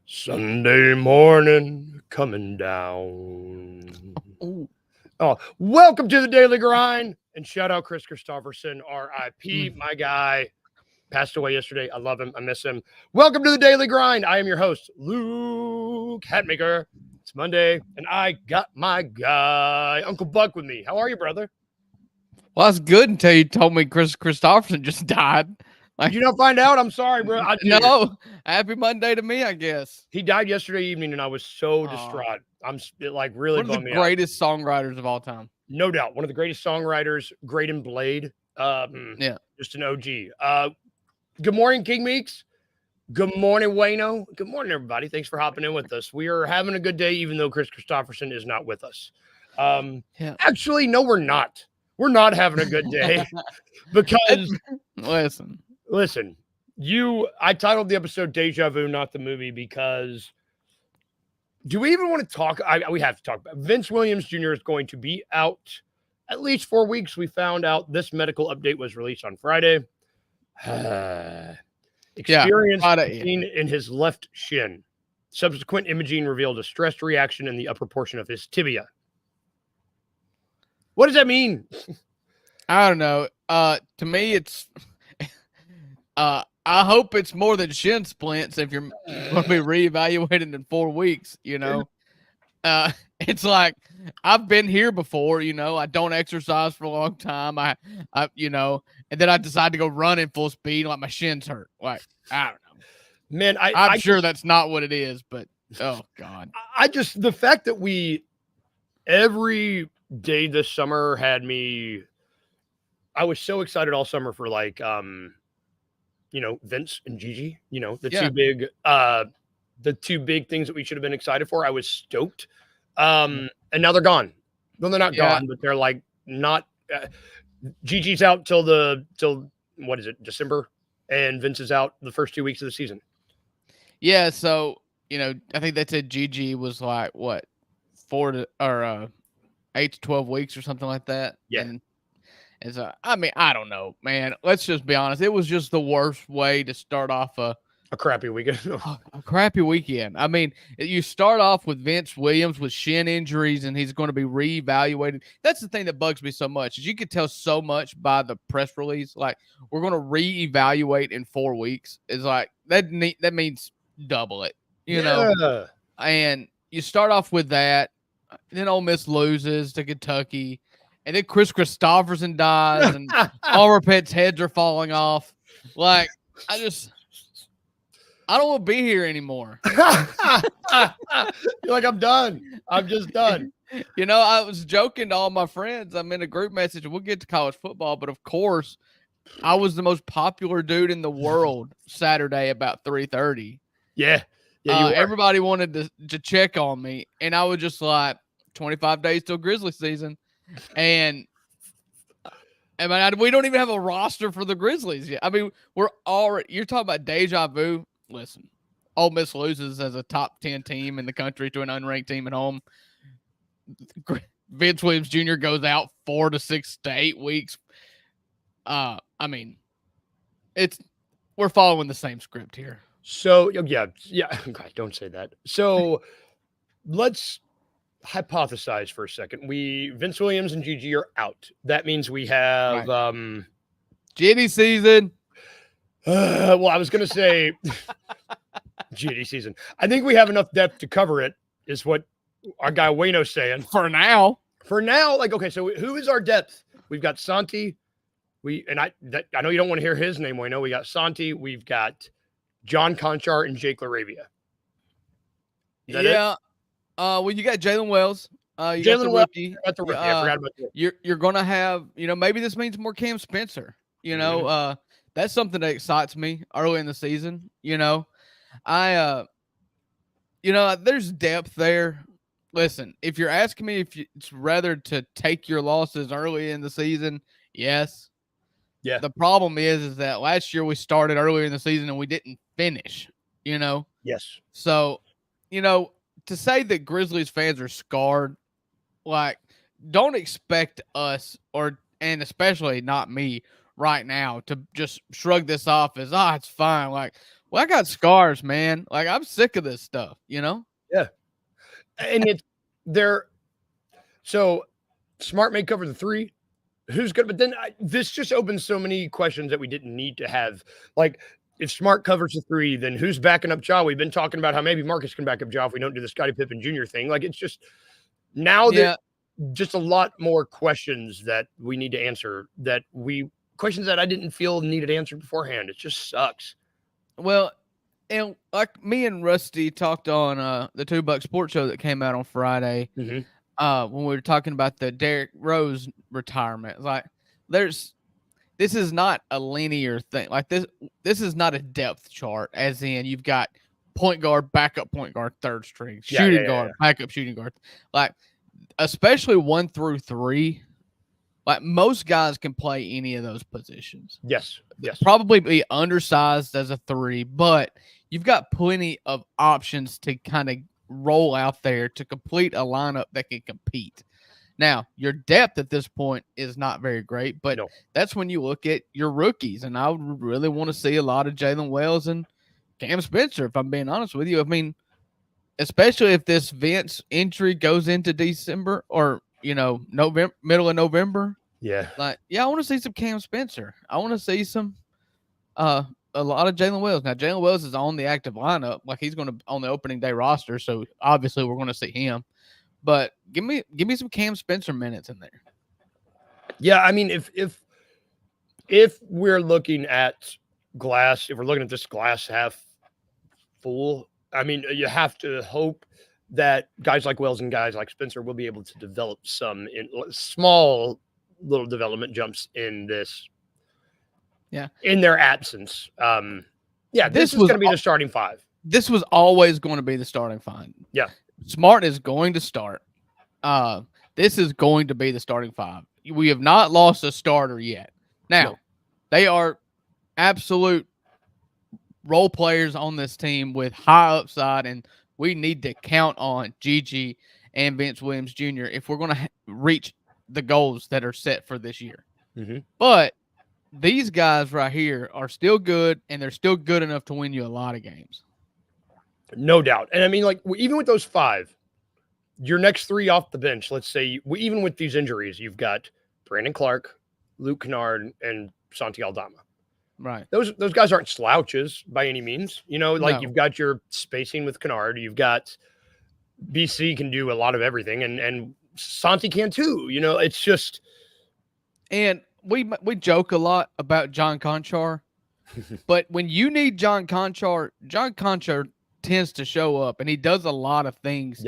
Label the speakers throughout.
Speaker 1: Sunday morning coming down.
Speaker 2: Ooh.
Speaker 1: Oh, welcome to the Daily Grind. And shout out Chris Christopherson, RIP, my guy. Passed away yesterday. I love him. I miss him. Welcome to the Daily Grind. I am your host, Luke Hatmaker. It's Monday, and I got my guy, Uncle Buck, with me. How are you, brother?
Speaker 2: Well, that's good until you told me Chris Christopherson just died.
Speaker 1: Did you not find out? I'm sorry, bro.
Speaker 2: No, happy Monday to me, I guess.
Speaker 1: He died yesterday evening, and I was so distraught. It really
Speaker 2: one of the
Speaker 1: bummed me out.
Speaker 2: greatest songwriters of all time.
Speaker 1: No doubt. One of the greatest songwriters, great in Blade.
Speaker 2: Yeah.
Speaker 1: Just an OG. Good morning, King Meeks. Good morning, Wayno. Good morning, everybody. Thanks for hopping in with us. We are having a good day, even though Chris Christopherson is not with us. Actually, no, we're not. We're not having a good day because listen, I titled the episode Deja Vu, not the movie, because do we even want to talk? We have to talk about Vince Williams Jr. is going to be out at least 4 weeks. We found out this medical update was released on Friday. Experienced pain in his left shin. Subsequent imaging revealed a stress reaction in the upper portion of his tibia. What does that mean?
Speaker 2: I don't know. To me, it's I hope it's more than shin splints if you're going to be reevaluated in 4 weeks, you know. It's like, I've been here before, you know. I don't exercise for a long time. I and then I decide to go run in full speed, like my shins hurt. Like, I don't know.
Speaker 1: Man,
Speaker 2: I'm sure that's not what it is, but oh God.
Speaker 1: The fact that every day this summer had me, I was so excited all summer for Vince and Gigi, the two big things that we should have been excited for. I was stoked. And now they're gone. Well, they're not gone, but they're like not. Gigi's out till what is it, December, and Vince is out the first 2 weeks of the season.
Speaker 2: Yeah, so I think they said Gigi was like what 8 to 12 weeks or something like that.
Speaker 1: Yeah.
Speaker 2: And so, I mean, I don't know, man. Let's just be honest. It was just the worst way to start off a
Speaker 1: crappy weekend.
Speaker 2: A crappy weekend. I mean, you start off with Vince Williams with shin injuries, and he's going to be reevaluated. That's the thing that bugs me so much, is you could tell so much by the press release. Like, we're going to reevaluate in 4 weeks. It's like, that means double it, you know? And you start off with that. Then Ole Miss loses to Kentucky. And then Chris Christopherson dies, and all our pets' heads are falling off. Like, I don't want to be here anymore.
Speaker 1: You're like, I'm done. I'm just done.
Speaker 2: I was joking to all my friends. I'm in a group message. We'll get to college football, but of course, I was the most popular dude in the world Saturday about 3:30.
Speaker 1: Yeah.
Speaker 2: Everybody wanted to check on me, and I was just like, 25 days till Grizzly season. And we don't even have a roster for the Grizzlies yet. I mean, you're talking about deja vu. Listen, Ole Miss loses as a top 10 team in the country to an unranked team at home. Vince Williams Jr. goes out 4 to 6 to 8 weeks. I mean, we're following the same script here.
Speaker 1: So yeah. God, don't say that. So let's hypothesize for a second. Vince Williams and Gigi are out. That means we have
Speaker 2: Giddy season.
Speaker 1: Well, I was going to say GD season. I think we have enough depth to cover it, is what our guy Wayno's saying.
Speaker 2: For now,
Speaker 1: okay, so who is our depth? We've got Santi. I know you don't want to hear his name, Wayno. We got Santi. We've got John Conchar and Jake LaRavia.
Speaker 2: Yeah. Well, you got Jalen Wells.
Speaker 1: Jalen Wells. I forgot about that.
Speaker 2: You're going to have, maybe this means more Cam Spencer. That's something that excites me early in the season. There's depth there. Listen, if you're asking me if it's rather to take your losses early in the season, yes.
Speaker 1: Yeah.
Speaker 2: The problem is that last year we started earlier in the season and we didn't finish,
Speaker 1: Yes.
Speaker 2: So, to say that Grizzlies fans are scarred, like, don't expect us and especially not me right now to just shrug this off as, it's fine. Like, Well, I got scars, man. Like, I'm sick of this stuff, you know?
Speaker 1: Yeah. And it's they're so Smart may cover the 3. Who's good? But then this just opens so many questions that we didn't need to have. Like, if Smart covers the 3, then who's backing up Ja? We've been talking about how maybe Marcus can back up Ja if we don't do the Scottie Pippen Jr. thing. Like, it's just now that just a lot more questions that we need to answer questions that I didn't feel needed answered beforehand. It just sucks.
Speaker 2: Well, and like me and Rusty talked on the $2 Sports Show that came out on Friday, when we were talking about the Derrick Rose retirement. Like, this is not a linear thing. Like, this is not a depth chart, as in you've got point guard, backup point guard, third string, shooting guard, backup shooting guard. Like, especially 1 through 3. Like, most guys can play any of those positions.
Speaker 1: Yes.
Speaker 2: Probably be undersized as a 3, but you've got plenty of options to kind of roll out there to complete a lineup that can compete. Now, your depth at this point is not very great, but that's when you look at your rookies, and I would really want to see a lot of Jalen Wells and Cam Spencer, if I'm being honest with you. I mean, especially if this Vince injury goes into December or, November, middle of November.
Speaker 1: Yeah.
Speaker 2: I want to see some Cam Spencer. I want to see some a lot of Jalen Wells. Now, Jalen Wells is on the active lineup. Like, he's going to on the opening day roster, so obviously we're going to see him. But give me some Cam Spencer minutes in there.
Speaker 1: Yeah, I mean, if we're looking at if we're looking at this glass half full, I mean, you have to hope that guys like Wells and guys like Spencer will be able to develop some in small little development jumps in this.
Speaker 2: Yeah.
Speaker 1: In their absence. This is going to be the starting 5.
Speaker 2: This was always going to be the starting 5.
Speaker 1: Yeah.
Speaker 2: Smart is going to start. This is going to be the starting 5. We have not lost a starter yet. Now, they are absolute role players on this team with high upside, and we need to count on Gigi and Vince Williams Jr. if we're going to reach the goals that are set for this year. But these guys right here are still good, and they're still good enough to win you a lot of games.
Speaker 1: No doubt. And I mean, like, even with those 5, your next 3 off the bench, let's say, even with these injuries, you've got Brandon Clark, Luke Kennard, and Santi Aldama.
Speaker 2: Right.
Speaker 1: Those guys aren't slouches by any means. You've got your spacing with Kennard. You've got BC can do a lot of everything, and Santi can too. It's just.
Speaker 2: And we joke a lot about John Conchar, but when you need John Conchar tends to show up, and he does a lot of things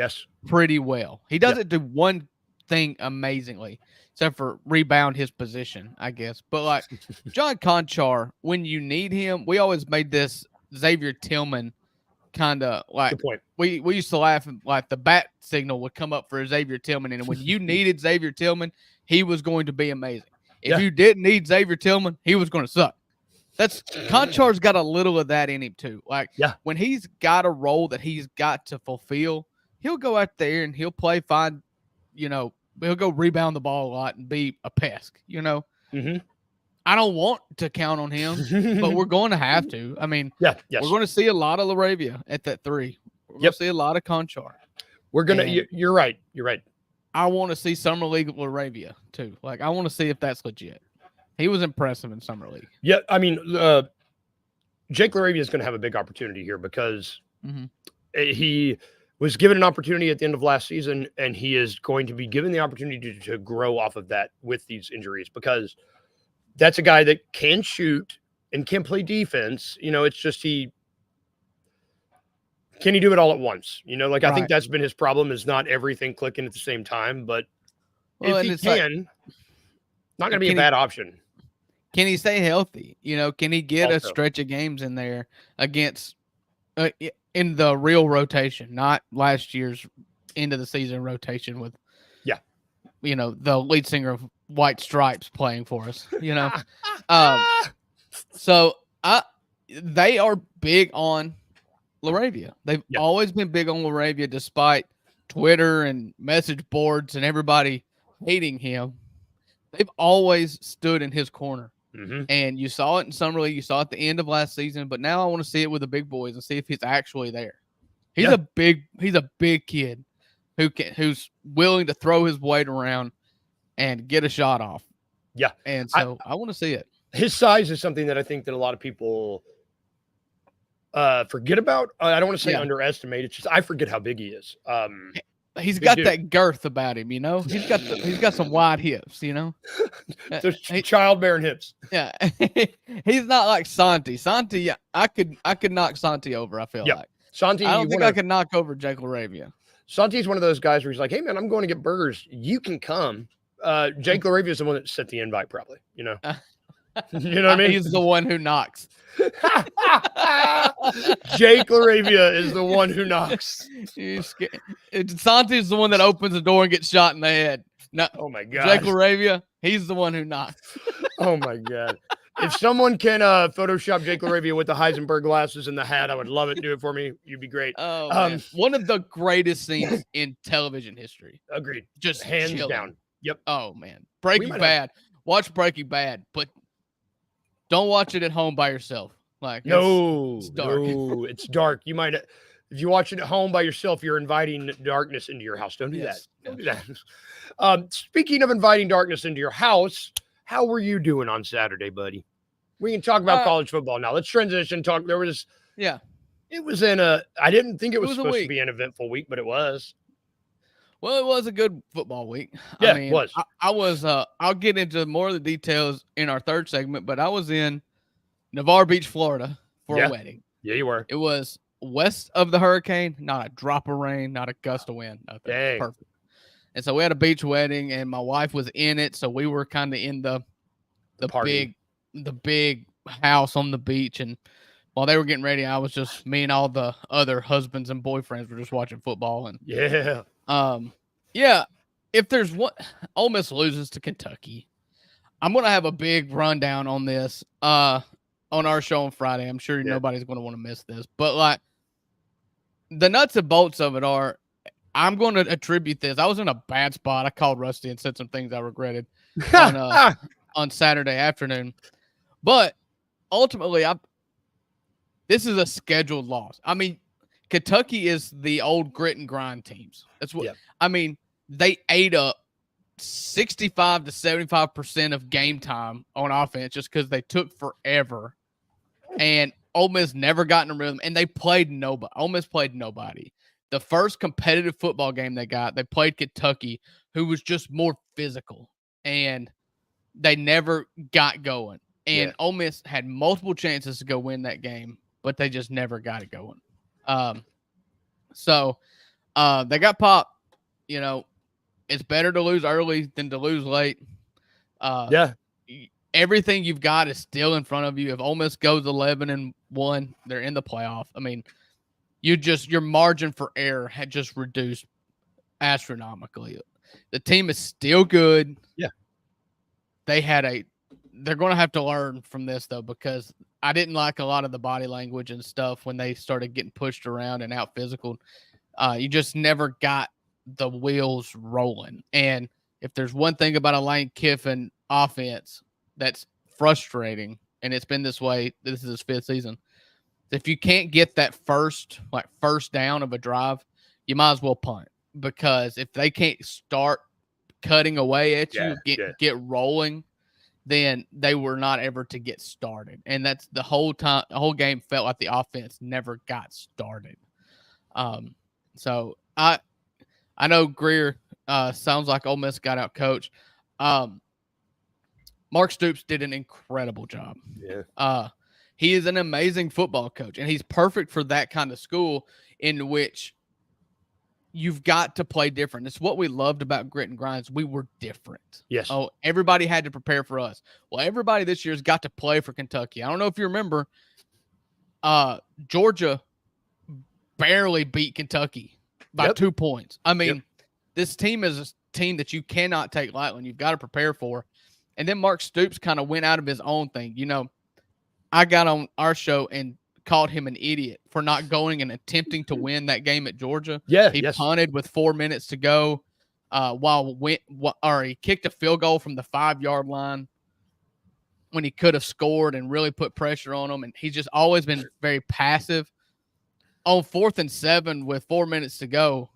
Speaker 2: pretty well. He doesn't do one thing amazingly, except for rebound his position, I guess. But, like, John Conchar, when you need him, we always made this Xavier Tillman kind of like.
Speaker 1: Good point.
Speaker 2: We used to laugh, like, the bat signal would come up for Xavier Tillman, and when you needed Xavier Tillman, he was going to be amazing. If you didn't need Xavier Tillman, he was going to suck. Conchar's got a little of that in him too. Like, when he's got a role that he's got to fulfill, he'll go out there and he'll play fine. He'll go rebound the ball a lot and be a pest. I don't want to count on him, but we're going to have to. I mean, we're going to see a lot of LaRavia at that 3. We're going to see a lot of Conchar.
Speaker 1: We're gonna. You're right. You're right.
Speaker 2: I want to see Summer League LaRavia too. Like, I want to see if that's legit. He was impressive in Summer League.
Speaker 1: Yeah, I mean, Jake LaRavia is going to have a big opportunity here because he was given an opportunity at the end of last season, and he is going to be given the opportunity to grow off of that with these injuries, because that's a guy that can shoot and can play defense. It's just can he do it all at once? I think that's been his problem, is not everything clicking at the same time. But if he can, not going to be a bad option.
Speaker 2: Can he stay healthy? Can he get a stretch of games in there against in the real rotation, not last year's end of the season rotation with, the lead singer of White Stripes playing for us, So they are big on LaRavia. They've always been big on LaRavia, despite Twitter and message boards and everybody hating him. They've always stood in his corner. And you saw it in summer league. You saw it at the end of last season. But now I want to see it with the big boys and see if he's actually there. He's a big kid who's willing to throw his weight around and get a shot off.
Speaker 1: Yeah.
Speaker 2: And so I want to see it.
Speaker 1: His size is something that I think that a lot of people forget about. I don't want to say underestimate. It's just I forget how big he is.
Speaker 2: He's got that girth about him, He's got some wide hips,
Speaker 1: Those childbearing hips.
Speaker 2: Yeah, he's not like Santi. Santi, I could knock Santi over. I feel like
Speaker 1: Santi.
Speaker 2: I don't think I could knock over Jake LaRavia.
Speaker 1: Santi's one of those guys where he's like, "Hey man, I'm going to get burgers. You can come." Jake LaRavia is the one that sent the invite, probably. You know what I mean?
Speaker 2: He's the one who knocks.
Speaker 1: Jake LaRavia is the one who knocks.
Speaker 2: Santi's the one that opens the door and gets shot in the head. No,
Speaker 1: oh my god,
Speaker 2: Jake LaRavia, he's the one who knocks.
Speaker 1: Oh my god. If someone can Photoshop Jake LaRavia with the Heisenberg glasses and the hat, I would love it. Do it for me. You'd be great.
Speaker 2: Oh, man. One of the greatest scenes in television history.
Speaker 1: Agreed.
Speaker 2: Just
Speaker 1: hands
Speaker 2: chilling.
Speaker 1: Down. Yep.
Speaker 2: Oh man, Breaking Bad. Watch Breaking Bad, but don't watch it at home by yourself. Like it's dark.
Speaker 1: No, it's dark. You might, if you watch it at home by yourself, you're inviting darkness into your house. Don't do that. Don't do that. Speaking of inviting darkness into your house, how were you doing on Saturday, buddy? We can talk about college football now. Let's transition. Talk. There was, it was I didn't think it was supposed to be an eventful week, but it was.
Speaker 2: Well, it was a good football week.
Speaker 1: Yeah,
Speaker 2: I mean,
Speaker 1: it was.
Speaker 2: I was. I'll get into more of the details in our third segment, but I was in Navarre Beach, Florida, for a wedding.
Speaker 1: Yeah, you were.
Speaker 2: It was west of the hurricane, not a drop of rain, not a gust of wind. Nothing.
Speaker 1: Dang.
Speaker 2: Perfect. And so we had a beach wedding, and my wife was in it, so we were kind of in the big house on the beach, and while they were getting ready, I was just me and all the other husbands and boyfriends were just watching football. And if there's one, Ole Miss loses to Kentucky, I'm gonna have a big rundown on this on our show on Friday. I'm sure nobody's gonna want to miss this, but like the nuts and bolts of it are, I'm going to attribute this. I was in a bad spot. I called Rusty and said some things I regretted on Saturday afternoon, but ultimately, this is a scheduled loss. I mean, Kentucky is the old grit and grind teams. That's what I mean. They ate up 65 to 75% of game time on offense just because they took forever, and Ole Miss never got in a rhythm. And they played nobody. Ole Miss played nobody. The first competitive football game they played Kentucky, who was just more physical, and they never got going. And Ole Miss had multiple chances to go win that game, but they just never got it going. So they got popped. It's better to lose early than to lose late. Everything you've got is still in front of you. If Ole Miss goes 11-1, they're in the playoff. I mean, your margin for error had just reduced astronomically. The team is still good.
Speaker 1: Yeah.
Speaker 2: They're going to have to learn from this though, because I didn't like a lot of the body language and stuff when they started getting pushed around and out physical. You just never got the wheels rolling. And if there's one thing about a Lane Kiffin offense that's frustrating, and it's been this way, this is his fifth season, if you can't get that first down of a drive, you might as well punt, because if they can't start cutting away at you, get rolling, then they were not ever to get started. And that's the whole time. The whole game felt like the offense never got started. So I know Greer sounds like Ole Miss got out coached. Mark Stoops did an incredible job.
Speaker 1: Yeah.
Speaker 2: He is an amazing football coach, and he's perfect for that kind of school in which you've got to play different. It's what we loved about grit and grinds. We were different.
Speaker 1: Yes.
Speaker 2: Oh, everybody had to prepare for us. Well, everybody this year's got to play for Kentucky. I don't know if you remember, Georgia barely beat Kentucky by 2 points. I mean, this team is a team that you cannot take lightly, and you've got to prepare for. And then Mark Stoops kind of went out of his own thing. I got on our show and called him an idiot for not going and attempting to win that game at Georgia. He punted with 4 minutes to go he kicked a field goal from the 5-yard line. when he could have scored and really put pressure on them. And he's just always been very passive. On 4th and 7 with 4 minutes to go,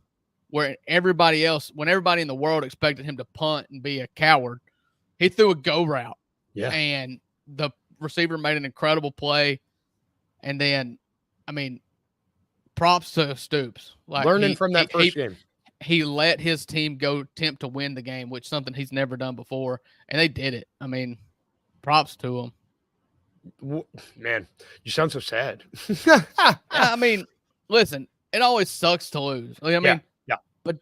Speaker 2: when everybody in the world expected him to punt and be a coward, he threw a go route.
Speaker 1: Yeah.
Speaker 2: And the receiver made an incredible play. And then, I mean, props to Stoops.
Speaker 1: Like learning from that first game.
Speaker 2: He let his team go attempt to win the game, which is something he's never done before. And they did it. I mean, props to him.
Speaker 1: Man, you sound so sad.
Speaker 2: I mean, listen, it always sucks to lose. I mean,
Speaker 1: yeah.
Speaker 2: But,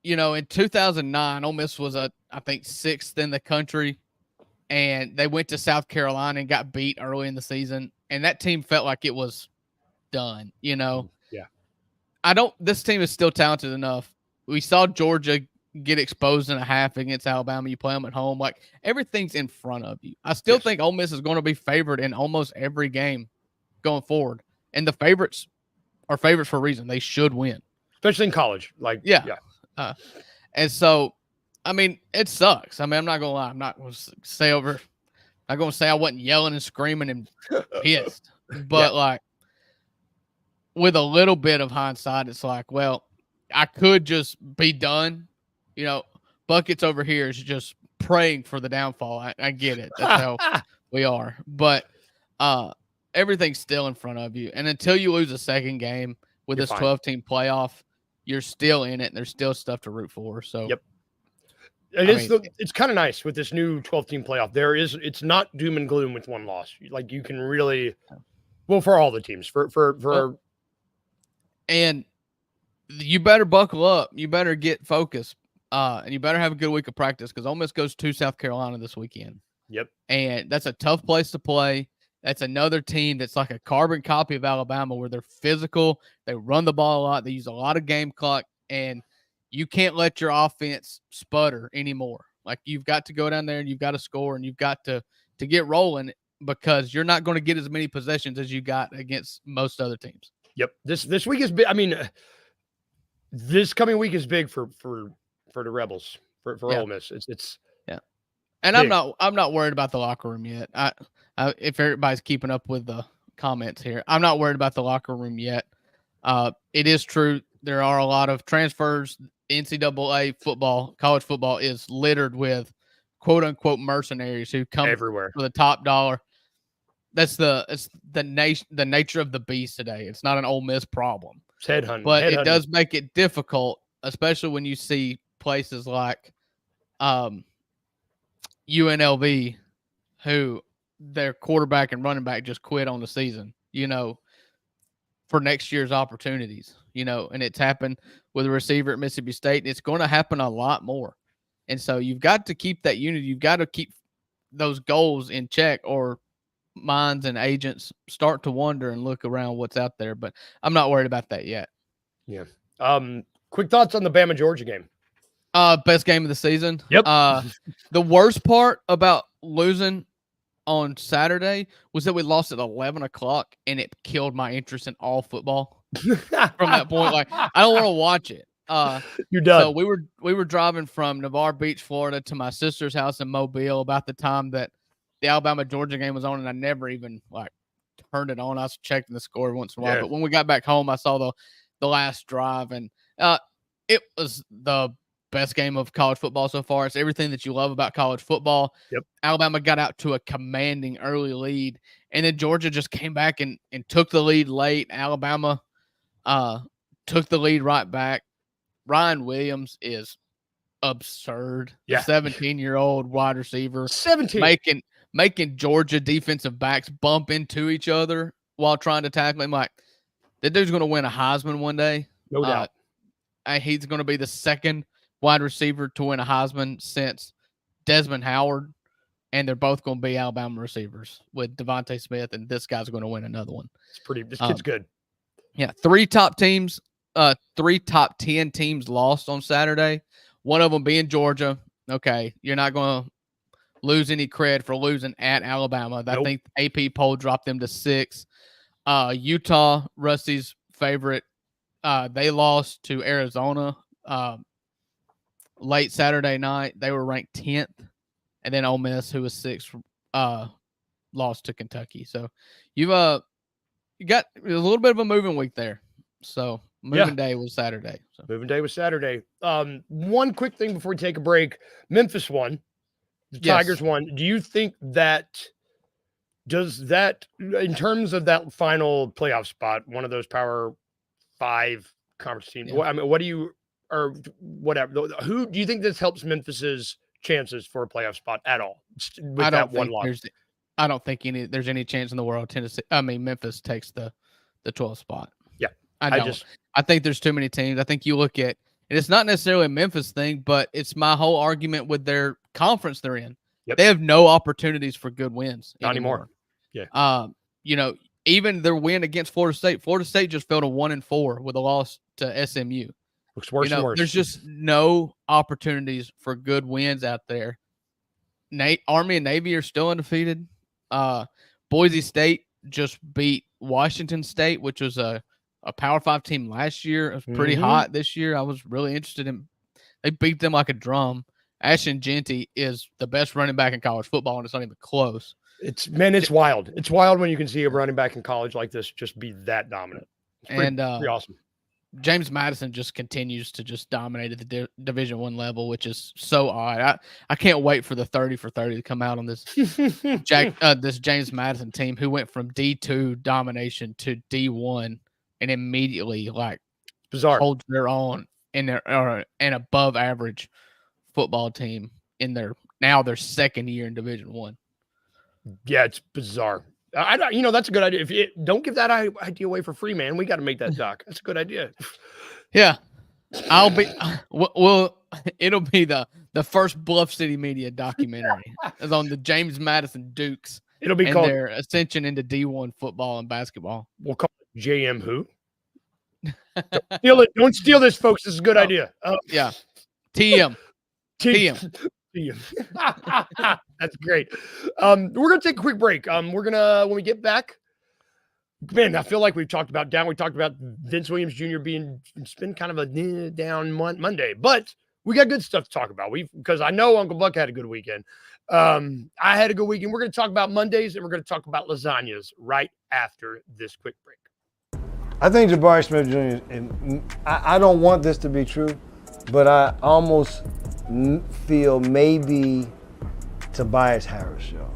Speaker 2: in 2009, Ole Miss was, I think, 6th in the country. And they went to South Carolina and got beat early in the season. And that team felt like it was done,
Speaker 1: Yeah.
Speaker 2: This team is still talented enough. We saw Georgia get exposed in a half against Alabama. You play them at home. Like, everything's in front of you. I still think Ole Miss is going to be favored in almost every game going forward. And the favorites are favorites for a reason. They should win.
Speaker 1: Especially in college.
Speaker 2: And so, I mean, it sucks. I mean, I'm not going to lie. I'm not going to say I wasn't yelling and screaming and pissed. But, with a little bit of hindsight, it's like, well, I could just be done. Buckets over here is just praying for the downfall. I get it. That's how we are. But everything's still in front of you. And until you lose a second game with this 12-team playoff, you're still in it, and there's still stuff to root for. So,
Speaker 1: it's kind of nice with this new 12-team playoff. It's not doom and gloom with one loss. Like, you can really, for all the teams,
Speaker 2: and you better buckle up. You better get focused. And you better have a good week of practice, because Ole Miss goes to South Carolina this weekend.
Speaker 1: Yep.
Speaker 2: And that's a tough place to play. That's another team that's like a carbon copy of Alabama, where they're physical. They run the ball a lot. They use a lot of game clock. And you can't let your offense sputter anymore. Like, you've got to go down there and you've got to score, and you've got to get rolling, because you're not going to get as many possessions as you got against most other teams.
Speaker 1: Yep. This week is big. I mean, this coming week is big for the Rebels, for Ole Miss. It's
Speaker 2: and
Speaker 1: big.
Speaker 2: I'm not worried about the locker room yet. I if everybody's keeping up with the comments here, I'm not worried about the locker room yet. It is true there are a lot of transfers. NCAA football, college football is littered with quote unquote mercenaries who come
Speaker 1: everywhere
Speaker 2: for the top dollar. It's the nature of the beast today. It's not an Ole Miss problem.
Speaker 1: It's headhunting.
Speaker 2: But it does make it difficult, especially when you see places like UNLV, who their quarterback and running back just quit on the season, for next year's opportunities, and it's happened with a receiver at Mississippi State. And it's going to happen a lot more. And so you've got to keep that unity. You've got to keep those goals in check, or minds and agents start to wonder and look around what's out there. But I'm not worried about that yet.
Speaker 1: Yeah. Quick thoughts on the Bama-Georgia game.
Speaker 2: Best game of the season.
Speaker 1: Yep.
Speaker 2: The worst part about losing on Saturday was that we lost at 11 o'clock, and it killed my interest in all football from that point. Like, I don't want to watch it.
Speaker 1: You're done.
Speaker 2: So we were driving from Navarre Beach, Florida to my sister's house in Mobile about the time that the Alabama-Georgia game was on, and I never even turned it on. I was checking the score once in a while. But when we got back home, I saw the last drive, and it was the best game of college football so far. It's everything that you love about college football.
Speaker 1: Yep.
Speaker 2: Alabama got out to a commanding early lead, and then Georgia just came back and took the lead late. Alabama took the lead right back. Ryan Williams is absurd.
Speaker 1: Yeah.
Speaker 2: 17-year-old wide receiver.
Speaker 1: 17.
Speaker 2: Making Georgia defensive backs bump into each other while trying to tackle him. Like, that dude's going to win a Heisman one day.
Speaker 1: No doubt.
Speaker 2: He's going to be the second wide receiver to win a Heisman since Desmond Howard, and they're both going to be Alabama receivers with Devontae Smith, and this guy's going to win another one.
Speaker 1: This kid's good.
Speaker 2: Yeah, three top 10 teams lost on Saturday. One of them being Georgia. Okay, you're not going to lose any cred for losing at Alabama.
Speaker 1: Nope.
Speaker 2: I think AP poll dropped them to 6. Utah, Rusty's favorite, they lost to Arizona late Saturday night. They were ranked 10th. And then Ole Miss, who was 6th, lost to Kentucky. So you got a little bit of a moving week there. So moving day was Saturday. So.
Speaker 1: Moving day was Saturday. One quick thing before we take a break. Memphis won. The Tigers won. Do you think does that, in terms of that final playoff spot, one of those Power 5 conference teams, I mean, what do you, or whatever, who do you think this helps Memphis's chances for a playoff spot at all? With that one loss?
Speaker 2: I don't think there's any chance in the world Memphis takes the 12th spot.
Speaker 1: Yeah.
Speaker 2: I think there's too many teams. I think you look at, and it's not necessarily a Memphis thing, but it's my whole argument with their conference they're in. Yep. They have no opportunities for good wins
Speaker 1: anymore.
Speaker 2: Yeah. Even their win against Florida State just fell to 1-4 with a loss to SMU.
Speaker 1: Looks worse and worse.
Speaker 2: There's just no opportunities for good wins out there. Army and Navy are still undefeated. Boise State just beat Washington State, which was a Power 5 team last year. It was pretty hot this year. I was really interested in. They beat them like a drum. Ashton Jeanty is the best running back in college football, and it's not even close.
Speaker 1: It's wild. It's wild when you can see a running back in college like this just be that dominant. It's pretty awesome.
Speaker 2: James Madison just continues to just dominate at the Division I level, which is so odd. I can't wait for the 30 for 30 to come out on this this James Madison team who went from D2 domination to D1 and immediately
Speaker 1: bizarre
Speaker 2: holds their own in their an above average football team in their second year in Division I.
Speaker 1: Yeah, it's bizarre. That's a good idea. If you don't give that idea away for free, man, we got to make that doc. That's a good idea.
Speaker 2: Yeah, it'll be the first Bluff City Media documentary. It's on the James Madison Dukes.
Speaker 1: It'll be called
Speaker 2: their ascension into D1 football and basketball.
Speaker 1: We'll call it JM Who. Don't steal it. Don't steal this, folks. This is a good idea.
Speaker 2: Yeah, TM.
Speaker 1: That's great. We're gonna take a quick break. We're gonna, when we get back, man, I feel like we've talked about down. We talked about Vince Williams Jr. It's been kind of a down Monday, but we got good stuff to talk about. Because I know Uncle Buck had a good weekend. I had a good weekend. We're gonna talk about Mondays and we're gonna talk about lasagnas right after this quick break.
Speaker 3: I think Jabari Smith Jr. and I don't want this to be true, but I almost feel maybe Tobias Harris show.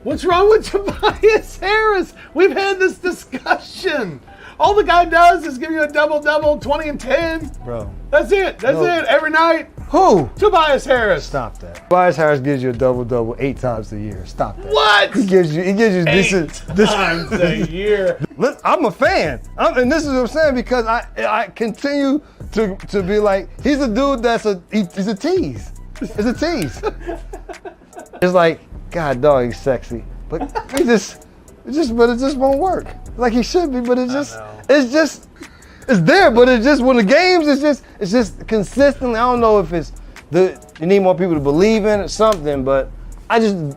Speaker 4: What's wrong with Tobias Harris? We've had this discussion. All the guy does is give you a double-double, 20 and 10.
Speaker 3: Bro.
Speaker 4: That's it. That's it. Every night.
Speaker 3: Who?
Speaker 4: Tobias Harris.
Speaker 3: Stop that. Tobias Harris gives you a double-double 8 times a year. Stop that.
Speaker 4: What?
Speaker 3: He gives you this
Speaker 4: times a year.
Speaker 3: I'm a fan. And this is what I'm saying because I continue to be like, he's a dude he's a tease. It's a tease. It's like, God, dog, he's sexy. But it just won't work. Like he should be, but it's there, but it's just when the games, it's just consistently. I don't know if it's you need more people to believe in it or something, but I don't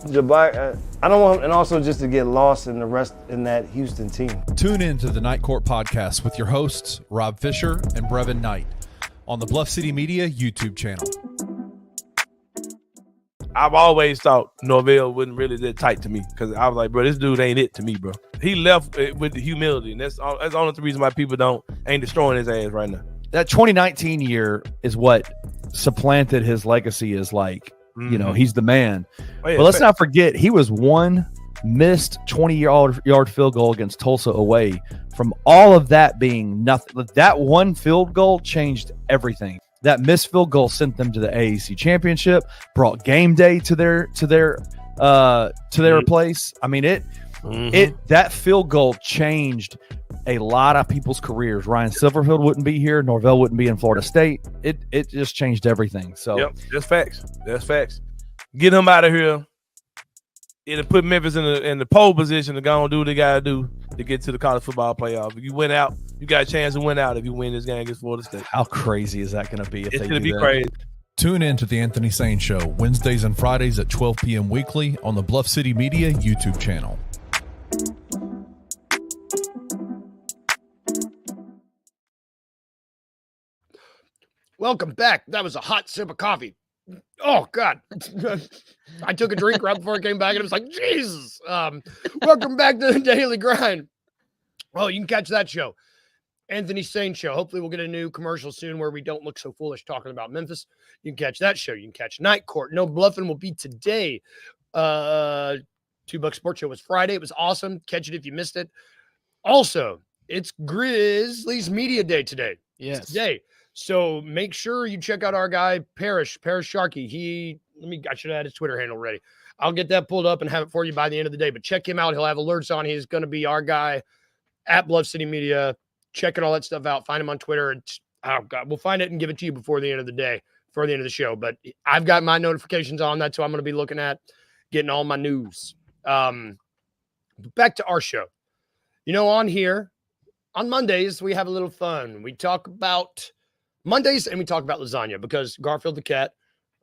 Speaker 3: want, and also just to get lost in the rest in that Houston team.
Speaker 5: Tune in to the Night Court podcast with your hosts, Rob Fisher and Brevin Knight, on the Bluff City Media YouTube channel.
Speaker 6: I've always thought Norvell wasn't really that tight to me because I was like, bro, this dude ain't it to me, bro. He left with the humility, and that's the only reason why people ain't destroying his ass right now.
Speaker 7: That 2019 year is what supplanted his legacy as he's the man. Oh, yeah, but let's not forget, he was one missed 20-yard field goal against Tulsa away from all of that being nothing. That one field goal changed everything. That missed field goal sent them to the AAC championship, brought game day to their place. I mean, that field goal changed a lot of people's careers. Ryan Silverfield wouldn't be here. Norvell wouldn't be in Florida State. It just changed everything. So
Speaker 6: yep, that's facts. That's facts. Get him out of here. It'll put Memphis in the pole position to go and do what they gotta do to get to the college football playoff. If you win out, you got a chance to win out if you win this game against Florida State.
Speaker 7: How crazy is that going to be?
Speaker 6: It's going to be crazy.
Speaker 5: Tune in to the Anthony Sane Show Wednesdays and Fridays at 12 p.m. weekly on the Bluff City Media YouTube channel.
Speaker 1: Welcome back. That was a hot sip of coffee. Oh God. I took a drink right before I came back and it was like, Jesus. Welcome back to the Daily Grind. Oh, you can catch that show. Anthony Sane Show. Hopefully we'll get a new commercial soon where we don't look so foolish talking about Memphis. You can catch that show. You can catch Night Court. No Bluffing will be today. $2 Sports Show was Friday. It was awesome. Catch it if you missed it. Also, it's Grizzlies Media Day today.
Speaker 2: Yes.
Speaker 1: Today. So make sure you check out our guy, Parrish Sharkey. I should have had his Twitter handle ready. I'll get that pulled up and have it for you by the end of the day. But check him out. He'll have alerts on. He's going to be our guy at Bluff City Media. Checking all that stuff out. Find him on Twitter. And oh God, we'll find it and give it to you before the end of the day, before the end of the show. But I've got my notifications on. That's what I'm going to be looking at, getting all my news. Back to our show. On here, on Mondays, we have a little fun. We talk about Mondays and we talk about lasagna because Garfield the cat,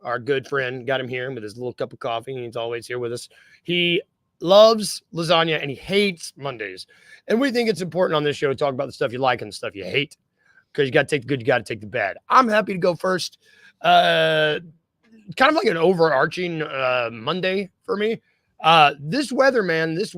Speaker 1: our good friend, got him here with his little cup of coffee. He's always here with us. He loves lasagna and he hates Mondays. And we think it's important on this show to talk about the stuff you like and the stuff you hate because you got to take the good, you got to take the bad. I'm happy to go first. Kind of like an overarching Monday for me. This weather, man, this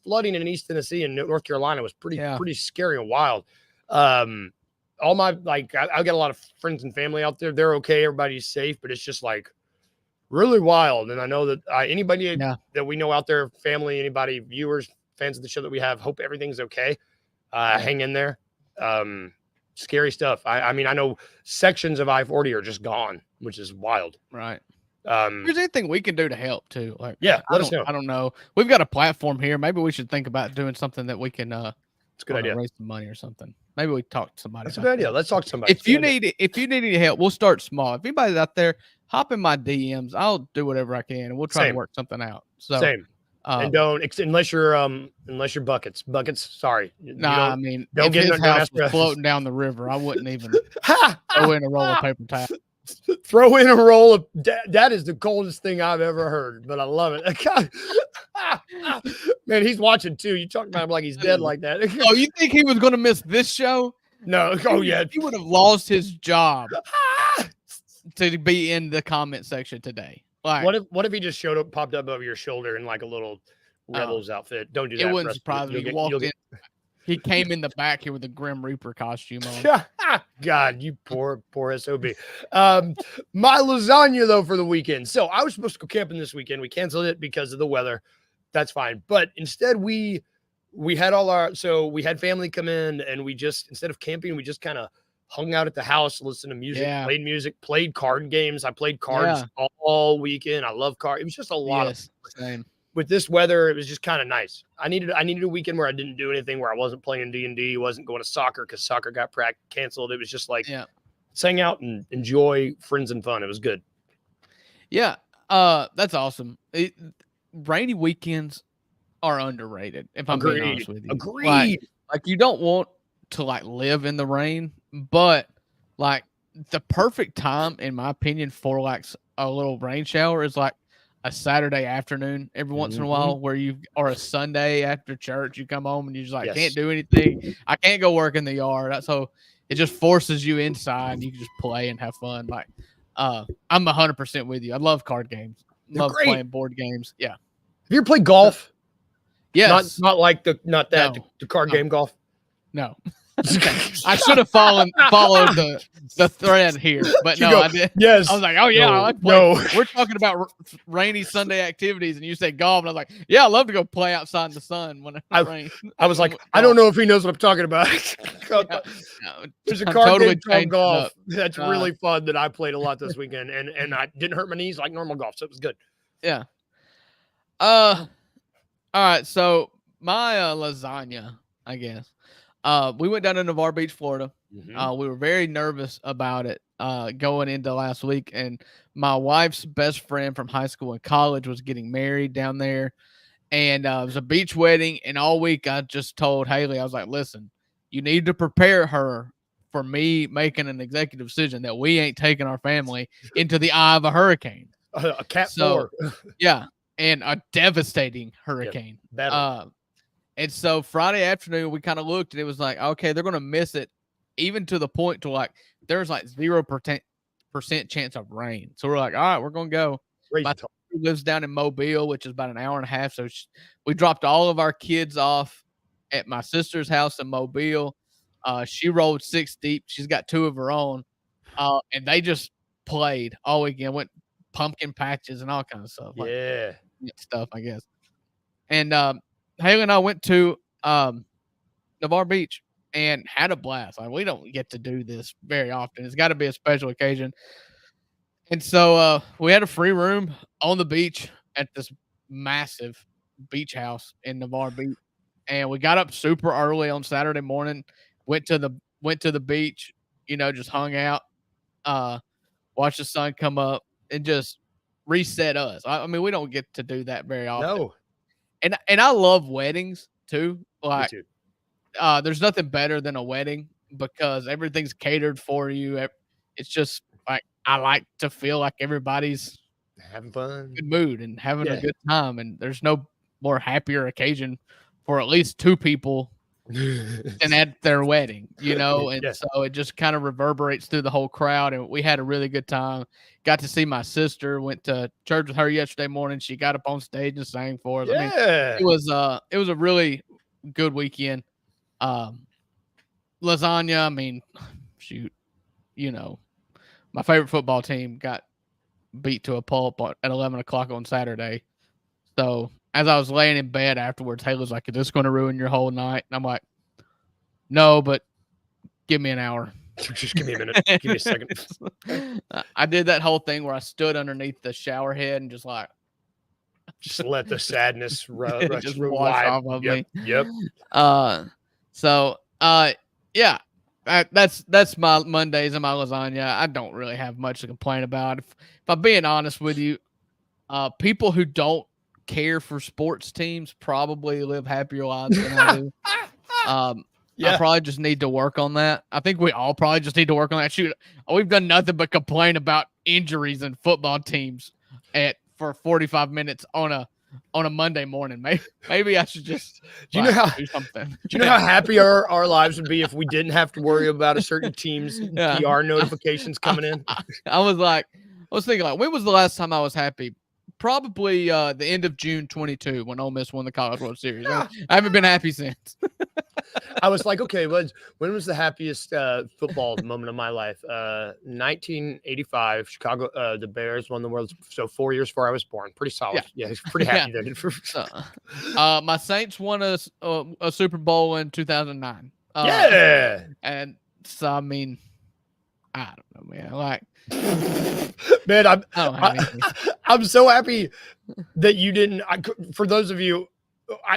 Speaker 1: flooding in East Tennessee and North Carolina was pretty scary and wild. All my, like, I got a lot of friends and family out there. They're okay. Everybody's safe, but it's just like really wild. And I know that anybody that we know out there, family, anybody, viewers, fans of the show that we have, hope everything's okay. Hang in there. Scary stuff. I mean, I know sections of I-40 are just gone, which is wild.
Speaker 2: Right. If there's anything we can do to help too, like
Speaker 1: let us know.
Speaker 2: I don't know. We've got a platform here. Maybe we should think about doing something that we can
Speaker 1: it's a good idea.
Speaker 2: Raise some money or something. Maybe we talk to somebody.
Speaker 1: That's a good idea. Let's talk to somebody.
Speaker 2: If you need any help, we'll start small. If anybody's out there, hop in my DMs. I'll do whatever I can and we'll try to work something out. So
Speaker 1: same. And don't unless you're buckets. Sorry.
Speaker 2: I mean, don't get his house was floating down the river. I wouldn't even throw in a roll of paper towel.
Speaker 1: Throw in a roll of that is the coldest thing I've ever heard, but I love it. Man, he's watching too. You talking about him like he's dead like that.
Speaker 2: Oh, you think he was going to miss this show?
Speaker 1: No. Oh yeah,
Speaker 2: he would have lost his job to be in the comment section today. Like,
Speaker 1: what if he just popped up over your shoulder in like a little Rebels outfit? Don't do that.
Speaker 2: It wouldn't surprise me. He walked in. He came in the back here with a Grim Reaper costume on.
Speaker 1: God, you poor SOB. My lasagna though for the weekend. So I was supposed to go camping this weekend. We canceled it because of the weather. That's fine. But instead we had we had family come in and we just, instead of camping, we just kind of hung out at the house, listened to music, played music, played card games. I played cards all weekend. I love cards. It was just a lot of
Speaker 2: fun.
Speaker 1: With this weather, it was just kind of nice. I needed a weekend where I didn't do anything, where I wasn't playing D&D, wasn't going to soccer because soccer got canceled. It was just like, let's hang out and enjoy friends and fun. It was good.
Speaker 2: Yeah, that's awesome. Rainy weekends are underrated, if I'm being honest with you.
Speaker 1: Agreed.
Speaker 2: Like you don't want to like live in the rain, but like the perfect time, in my opinion, for like a little rain shower is like a Saturday afternoon every once in a while, where or a Sunday after church, you come home and you're just like, can't do anything. I can't go work in the yard. So it just forces you inside and you can just play and have fun. Like, I'm 100% with you. I love card games. Love playing board games. Yeah.
Speaker 1: Have you ever played golf?
Speaker 2: Yes.
Speaker 1: Not the card game golf.
Speaker 2: No. I should have followed the thread here, but no, I did.
Speaker 1: Yes,
Speaker 2: I was like, oh yeah, I like playing. No. We're talking about rainy Sunday activities, and you said golf, and I was like, yeah, I love to go play outside in the sun when it rains.
Speaker 1: I was like, I don't know if he knows what I'm talking about. There's a card game called golf that's really fun that I played a lot this weekend, and I didn't hurt my knees like normal golf, so it was good.
Speaker 2: Yeah. All right, so my lasagna, I guess. We went down to Navarre Beach, Florida. We were very nervous about it going into last week. And my wife's best friend from high school and college was getting married down there. And it was a beach wedding. And all week I just told Haley, I was like, listen, you need to prepare her for me making an executive decision that we ain't taking our family into the eye of a hurricane.
Speaker 1: A Cat 4.
Speaker 2: Yeah. And a devastating hurricane. And so Friday afternoon, we kind of looked and it was like, okay, they're going to miss it, even to the point to like, there's like 0% chance of rain. So we're like, all right, we're going to go. My sister lives down in Mobile, which is about an hour and a half. So we dropped all of our kids off at my sister's house in Mobile. She rolled 6 deep. She's got 2 of her own. And they just played all weekend, went pumpkin patches and all kinds of stuff.
Speaker 1: Yeah.
Speaker 2: Stuff, I guess. And Haley and I went to Navarre Beach and had a blast. Like, we don't get to do this very often. It's got to be a special occasion. And so we had a free room on the beach at this massive beach house in Navarre Beach. And we got up super early on Saturday morning, went to the beach, just hung out, watched the sun come up, and just reset us. I mean, we don't get to do that very often.
Speaker 1: No.
Speaker 2: And I love weddings too. Like,
Speaker 1: Me too.
Speaker 2: There's nothing better than a wedding because everything's catered for you. It's just like, I like to feel like everybody's
Speaker 1: having fun,
Speaker 2: good mood, and having a good time. And there's no more happier occasion for at least 2 people than at their wedding, And so it just kind of reverberates through the whole crowd. And we had a really good time. Got to see my sister. Went to church with her yesterday morning. She got up on stage and sang for us.
Speaker 1: Yeah.
Speaker 2: I mean, it was a really good weekend. Lasagna. I mean, shoot, my favorite football team got beat to a pulp at 11 o'clock on Saturday. So as I was laying in bed afterwards, Haley's like, "Is this going to ruin your whole night?" And I'm like, "No, but give me an hour."
Speaker 1: Just give me a minute. Give me a second.
Speaker 2: I did that whole thing where I stood underneath the shower head and just
Speaker 1: let the sadness
Speaker 2: just wash off of me.
Speaker 1: Yep.
Speaker 2: Yeah. That's my Mondays and my lasagna. I don't really have much to complain about. If I'm being honest with you, people who don't care for sports teams probably live happier lives than I do. I probably just need to work on that. I think we all probably just need to work on that. Shoot, we've done nothing but complain about injuries in football teams for 45 minutes on a Monday morning. Maybe I should just
Speaker 1: do
Speaker 2: something.
Speaker 1: Do you know how happy our lives would be if we didn't have to worry about a certain team's PR notifications coming in?
Speaker 2: I was thinking, like, when was the last time I was happy? Probably the end of June 22 when Ole Miss won the College World Series. I haven't been happy since.
Speaker 1: I was like, okay, when was the happiest football moment of my life? 1985, Chicago, the Bears won the World. So 4 years before I was born. Pretty solid. Yeah, pretty happy then.
Speaker 2: My Saints won a Super Bowl in 2009. And so, I mean, I don't know, man. Like,
Speaker 1: man, I'm so happy that you didn't. For those of you,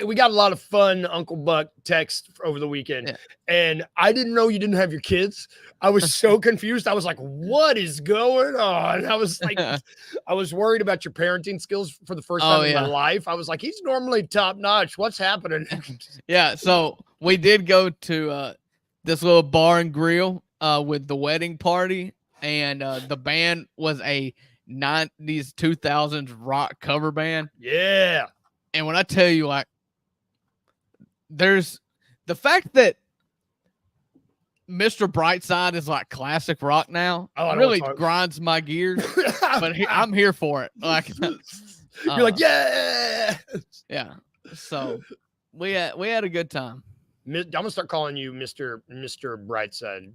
Speaker 1: we got a lot of fun Uncle Buck text over the weekend, and I didn't know you didn't have your kids. I was so confused. I was like, "What is going on?" I was like, I was worried about your parenting skills for the first time in my life. I was like, "He's normally top notch. What's happening?"
Speaker 2: So we did go to this little bar and grill with the wedding party. And the band was a 90s, 2000s rock cover band.
Speaker 1: Yeah.
Speaker 2: And when I tell you, like, there's the fact that Mr. Brightside is like classic rock now. Really grinds my gears, but I'm here for it. Like,
Speaker 1: you're like, yeah.
Speaker 2: So we had a good time.
Speaker 1: I'm gonna start calling you Mr. Brightside.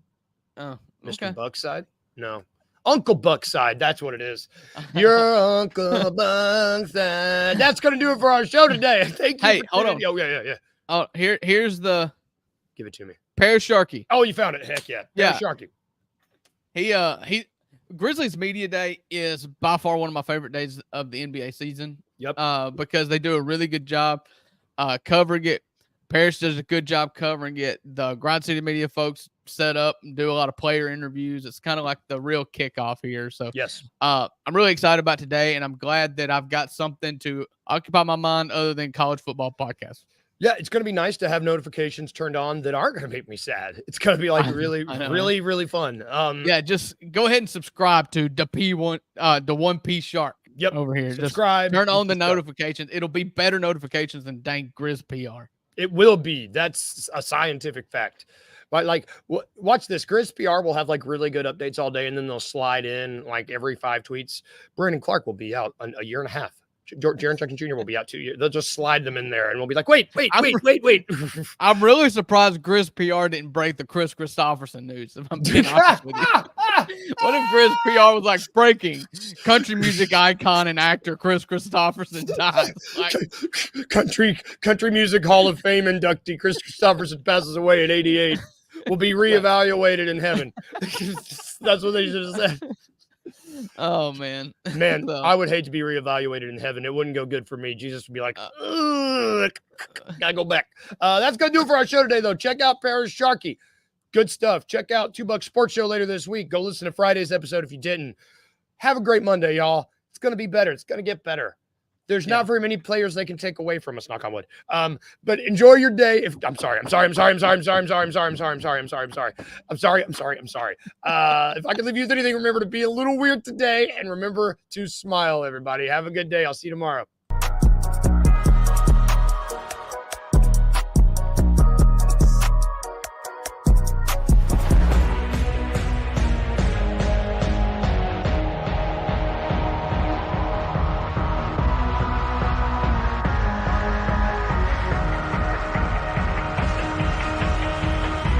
Speaker 2: Oh,
Speaker 1: Mr. Buckside. No, Uncle Buckside. That's what it is. Your Uncle Buckside. That's gonna do it for our show today. Thank you.
Speaker 2: Hey, hold on.
Speaker 1: Oh yeah.
Speaker 2: Oh, here's the.
Speaker 1: Give it to me.
Speaker 2: Paris Sharkey.
Speaker 1: Oh, you found it. Heck yeah. Paris Sharkey.
Speaker 2: He Grizzlies Media Day is by far one of my favorite days of the NBA season.
Speaker 1: Yep.
Speaker 2: Because they do a really good job covering it. Paris does a good job covering it. The Grind City Media folks set up and do a lot of player interviews. It's kind of like the real kickoff here. So
Speaker 1: yes,
Speaker 2: I'm really excited about today, and I'm glad that I've got something to occupy my mind other than college football podcasts.
Speaker 1: Yeah, it's going to be nice to have notifications turned on that aren't going to make me sad. It's going to be like really fun.
Speaker 2: Just go ahead and subscribe to the One Piece Shark.
Speaker 1: Yep,
Speaker 2: over here.
Speaker 1: Subscribe.
Speaker 2: Just turn on the notifications. It'll be better notifications than dang Grizz PR.
Speaker 1: It will be. That's a scientific fact. But like, watch this. Grizz PR will have like really good updates all day, and then they'll slide in like every 5 tweets. Brandon Clark will be out a year and a half. Jaron Chucken Jr. will be out 2 years. They'll just slide them in there, and we'll be like, wait.
Speaker 2: I'm really surprised Grizz PR didn't break the Chris Christopherson news, if I'm being honest with you. What if Grizz PR was like, breaking country music icon and actor Chris Christopherson dies? Like,
Speaker 1: country music Hall of Fame inductee Chris Christopherson passes away at 88. Will be reevaluated in heaven. That's what they should have said.
Speaker 2: Oh man,
Speaker 1: so. I would hate to be reevaluated in heaven. It wouldn't go good for me. Jesus would be like, gotta go back. That's gonna do it for our show today, though. Check out Paris Sharkey. Good stuff. Check out $2 Sports Show later this week. Go listen to Friday's episode if you didn't. Have a great Monday, y'all. It's gonna be better. It's gonna get better. There's not very many players they can take away from us, knock on wood. But enjoy your day. I'm sorry. If I can leave you with anything, remember to be a little weird today and remember to smile, everybody. Have a good day. I'll see you tomorrow.